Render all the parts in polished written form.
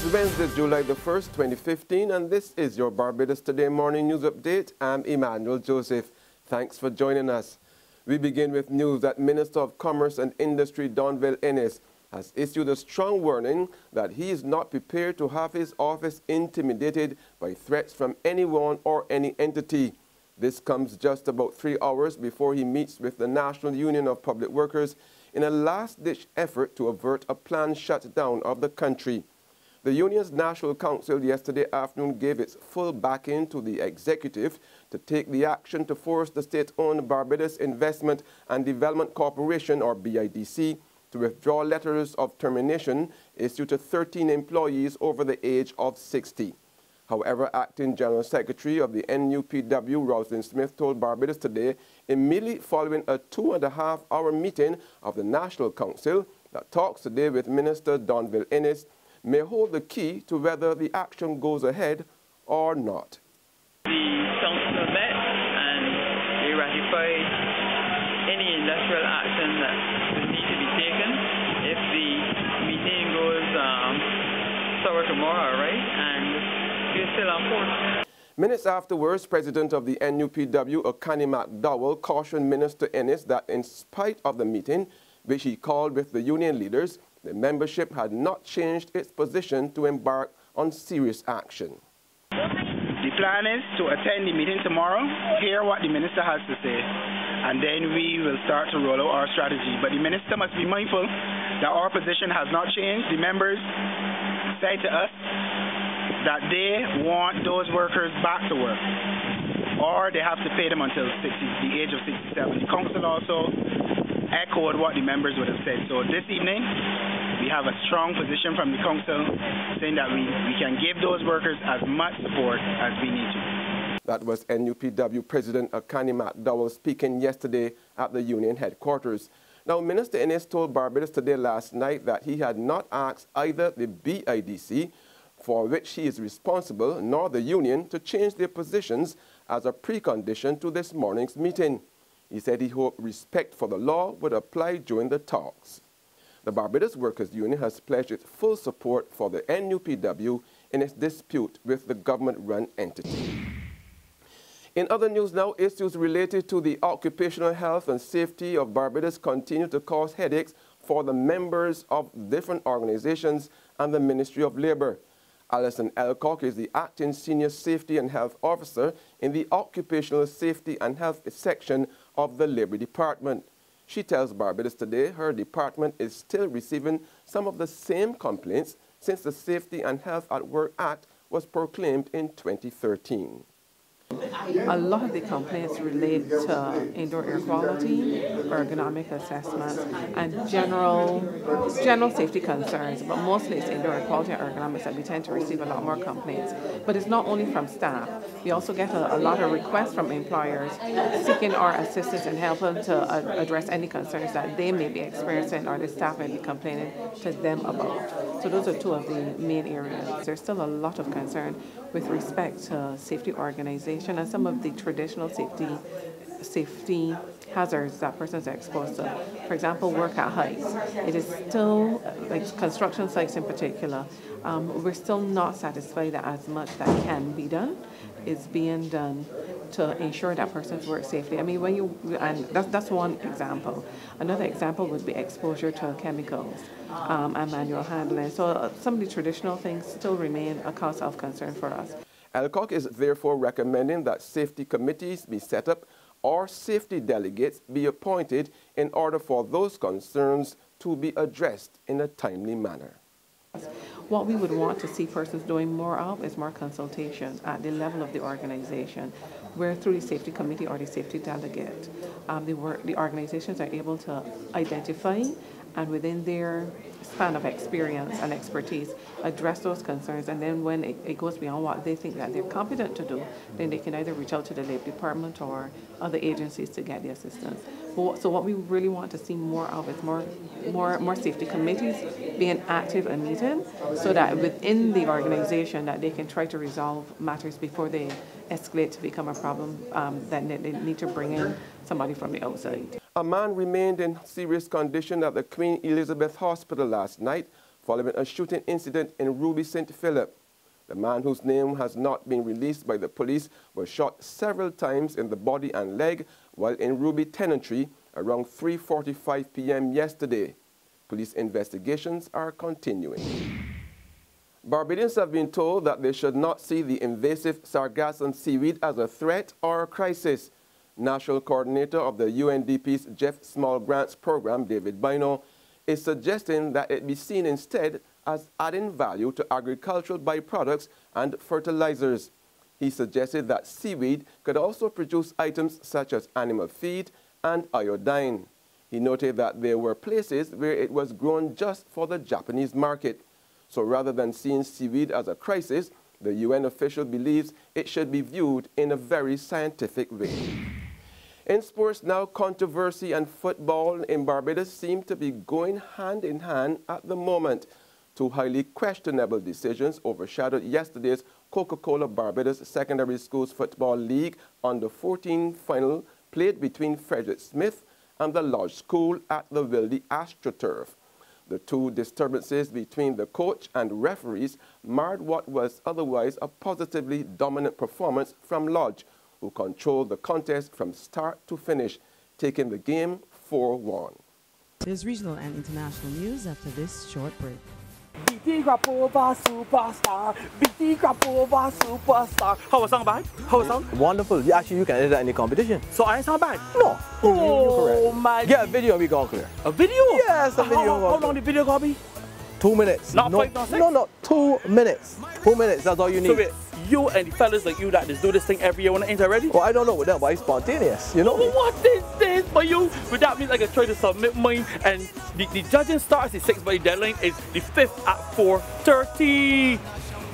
It's Wednesday, July the 1st, 2015, and this is your Barbados Today morning news update. I'm Emmanuel Joseph. Thanks for joining us. We begin with news that Minister of Commerce and Industry Donville Inniss has issued a strong warning that he is not prepared to have his office intimidated by threats from anyone or any entity. This comes just about 3 hours before he meets with the National Union of Public Workers in a last-ditch effort to avert a planned shutdown of the country. The union's National Council yesterday afternoon gave its full backing to the executive to take the action to force the state-owned Barbados Investment and Development Corporation, or BIDC, to withdraw letters of termination issued to 13 employees over the age of 60. However, Acting General Secretary of the NUPW, Rosalind Smith, told Barbados Today, immediately following a 2.5-hour meeting of the National Council, that talks today with Minister Donville Inniss may hold the key to whether the action goes ahead or not. The council met and they ratified any industrial action that would need to be taken if the meeting goes sour tomorrow, right? And we're still on course. Minutes afterwards, President of the NUPW, Okani McDowell, cautioned Minister Inniss that in spite of the meeting, which he called with the union leaders, the membership had not changed its position to embark on serious action. The plan is to attend the meeting tomorrow, hear what the minister has to say, and then we will start to roll out our strategy. But the minister must be mindful that our position has not changed. The members said to us that they want those workers back to work, or they have to pay them until the age of 67. The council also echoed what the members would have said. So this evening, we have a strong position from the council saying that we can give those workers as much support as we need to. That was NUPW President Okani McDowell speaking yesterday at the union headquarters. Now, Minister Inniss told Barbados Today last night that he had not asked either the BIDC, for which he is responsible, nor the union to change their positions as a precondition to this morning's meeting. He said he hoped respect for the law would apply during the talks. The Barbados Workers' Union has pledged its full support for the NUPW in its dispute with the government-run entity. In other news now, issues related to the occupational health and safety of Barbados continue to cause headaches for the members of different organizations and the Ministry of Labour. Alison Elcock is the Acting Senior Safety and Health Officer in the Occupational Safety and Health section of the Labour Department. She tells Barbados Today her department is still receiving some of the same complaints since the Safety and Health at Work Act was proclaimed in 2013. A lot of the complaints relate to indoor air quality, ergonomic assessments, and general safety concerns, but mostly it's indoor air quality and ergonomics that we tend to receive a lot more complaints. But it's not only from staff. We also get a lot of requests from employers seeking our assistance and helping to address any concerns that they may be experiencing or the staff may be complaining to them about. So those are two of the main areas. There's still a lot of concern with respect to safety organization and some of the traditional safety hazards that persons are exposed to. For example, work at heights. It is still, like construction sites in particular, we're still not satisfied that as much that can be done is being done to ensure that persons work safely. I mean, and that's one example. Another example would be exposure to chemicals and manual handling. So some of the traditional things still remain a cause of concern for us. Elcock is therefore recommending that safety committees be set up or safety delegates be appointed in order for those concerns to be addressed in a timely manner. What we would want to see persons doing more of is more consultation at the level of the organization, where through the safety committee or the safety delegate, the organizations are able to identify and within their span of experience and expertise, address those concerns, and then when it goes beyond what they think that they're competent to do, then they can either reach out to the Labour Department or other agencies to get the assistance. So what we really want to see more of is more safety committees being active and meeting, so that within the organization that they can try to resolve matters before they escalate to become a problem that they need to bring in somebody from the outside. A man remained in serious condition at the Queen Elizabeth Hospital last night following a shooting incident in Ruby St. Philip. The man, whose name has not been released by the police, was shot several times in the body and leg while in Ruby Tenantry around 3:45 p.m. yesterday. Police investigations are continuing. Barbadians have been told that they should not see the invasive sargassum seaweed as a threat or a crisis. National Coordinator of the UNDP's Jeff Small Grants Program, David Bino, is suggesting that it be seen instead as adding value to agricultural byproducts and fertilizers. He suggested that seaweed could also produce items such as animal feed and iodine. He noted that there were places where it was grown just for the Japanese market. So rather than seeing seaweed as a crisis, the UN official believes it should be viewed in a very scientific way. In sports now, controversy and football in Barbados seem to be going hand in hand at the moment. Two highly questionable decisions overshadowed yesterday's Coca-Cola Barbados Secondary Schools Football League Under-14 final played between Frederick Smith and the Lodge School at the Wildy AstroTurf. The two disturbances between the coach and referees marred what was otherwise a positively dominant performance from Lodge, who controlled the contest from start to finish, taking the game 4-1. There's regional and international news after this short break. BT Grapova Superstar, BT Grapova Superstar. How was sound bad? How was sound? Wonderful. You can edit that in the competition. So I sound bad? No. Oh my. Get a video and we go clear. A video? Yes, a video. How long the video gonna be? 2 minutes. Not 5, not 6? No, 2 minutes. 2 minutes, that's all you need. So wait, you and the fellas like you that just do this thing every year when it ain't already? Well, I don't know with them, but it's spontaneous, you know? Well, what is this for you? But that means I can try to submit mine, and the judging starts at 6, but the deadline is the 5th at 4:30.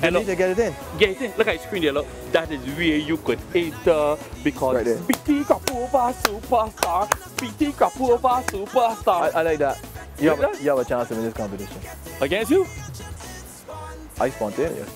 You need to get it in. Get it in. Look at the screen there, look. That is where you could enter because right BT Grapova Superstar, BT Grapova Superstar. I like that. You have a chance to win this competition. Against you? I spontaneous.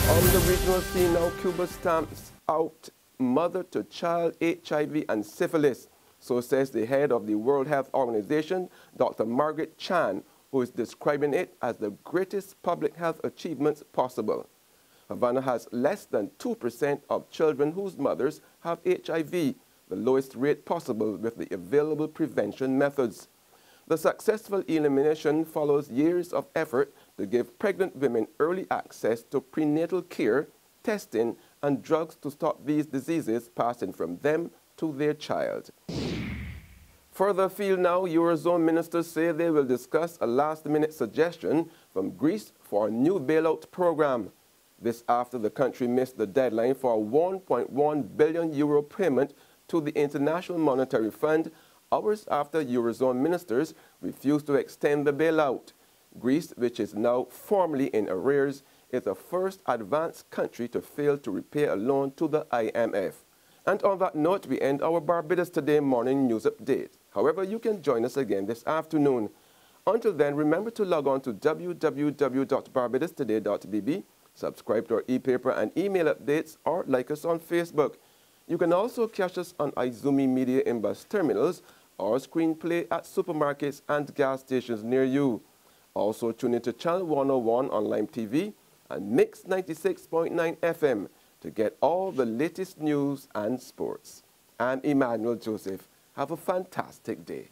On the regional scene now, Cuba stamps out mother-to-child HIV and syphilis. So says the head of the World Health Organization, Dr. Margaret Chan, who is describing it as the greatest public health achievements possible. Havana has less than 2% of children whose mothers have HIV, the lowest rate possible with the available prevention methods. The successful elimination follows years of effort to give pregnant women early access to prenatal care, testing, and drugs to stop these diseases passing from them to their child. Further afield now, Eurozone ministers say they will discuss a last-minute suggestion from Greece for a new bailout program. This after the country missed the deadline for a €1.1 billion payment to the International Monetary Fund, hours after Eurozone ministers refused to extend the bailout. Greece, which is now formally in arrears, is the first advanced country to fail to repay a loan to the IMF. And on that note, we end our Barbados Today morning news update. However, you can join us again this afternoon. Until then, remember to log on to www.barbadostoday.bb, subscribe to our e-paper and email updates, or like us on Facebook. You can also catch us on Izumi Media in bus terminals or screenplay at supermarkets and gas stations near you. Also tune into Channel 101 on Lime TV and Mix 96.9 FM to get all the latest news and sports. I'm Emmanuel Joseph. Have a fantastic day.